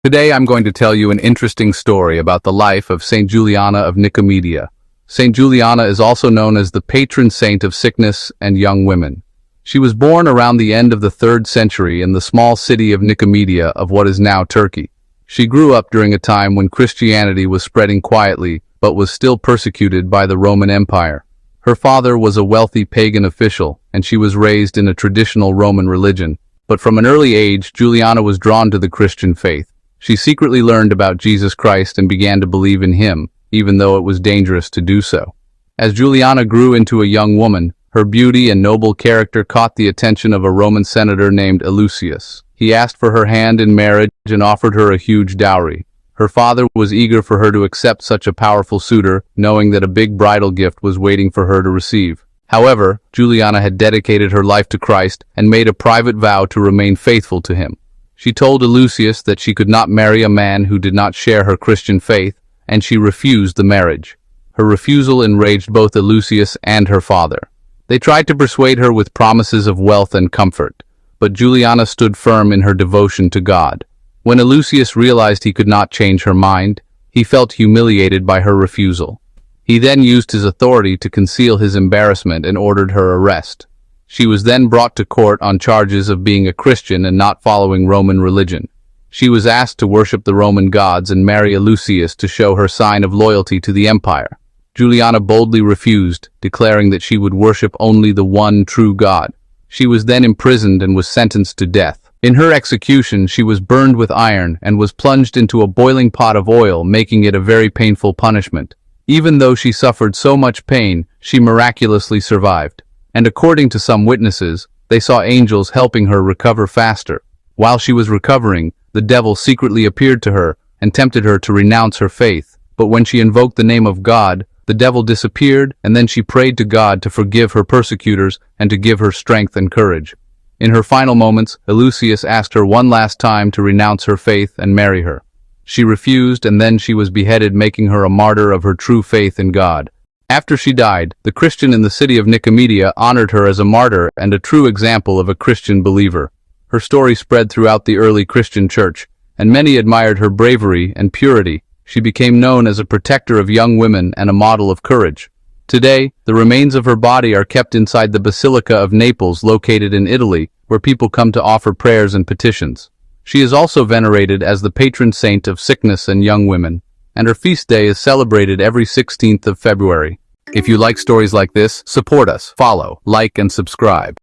Today I'm going to tell you an interesting story about the life of Saint Juliana of Nicomedia. Saint Juliana is also known as the patron saint of sickness and young women. She was born around the end of the 3rd century in the small city of Nicomedia of what is now Turkey. She grew up during a time when Christianity was spreading quietly, but was still persecuted by the Roman Empire. Her father was a wealthy pagan official, and she was raised in a traditional Roman religion. But from an early age, Juliana was drawn to the Christian faith. She secretly learned about Jesus Christ and began to believe in him, even though it was dangerous to do so. As Juliana grew into a young woman, her beauty and noble character caught the attention of a Roman senator named Lucius. He asked for her hand in marriage and offered her a huge dowry. Her father was eager for her to accept such a powerful suitor, knowing that a big bridal gift was waiting for her to receive. However, Juliana had dedicated her life to Christ and made a private vow to remain faithful to him. She told Lucius that she could not marry a man who did not share her Christian faith, and she refused the marriage. Her refusal enraged both Lucius and her father. They tried to persuade her with promises of wealth and comfort, but Juliana stood firm in her devotion to God. When Lucius realized he could not change her mind, he felt humiliated by her refusal. He then used his authority to conceal his embarrassment and ordered her arrest. She was then brought to court on charges of being a Christian and not following Roman religion. She was asked to worship the Roman gods and marry Lucius to show her sign of loyalty to the empire. Juliana boldly refused, declaring that she would worship only the one true God. She was then imprisoned and was sentenced to death. In her execution, she was burned with iron and was plunged into a boiling pot of oil, making it a very painful punishment. Even though she suffered so much pain, she miraculously survived. And according to some witnesses, they saw angels helping her recover faster. While she was recovering, the devil secretly appeared to her and tempted her to renounce her faith. But when she invoked the name of God, the devil disappeared, and then she prayed to God to forgive her persecutors and to give her strength and courage. In her final moments, Lucius asked her one last time to renounce her faith and marry her. She refused, and then she was beheaded, making her a martyr of her true faith in God. After she died, the Christian in the city of Nicomedia honored her as a martyr and a true example of a Christian believer. Her story spread throughout the early Christian church, and many admired her bravery and purity. She became known as a protector of young women and a model of courage. Today, the remains of her body are kept inside the Basilica of Naples, located in Italy, where people come to offer prayers and petitions. She is also venerated as the patron saint of sickness and young women, and her feast day is celebrated every 16th of February. If you like stories like this, support us, follow, like, and subscribe.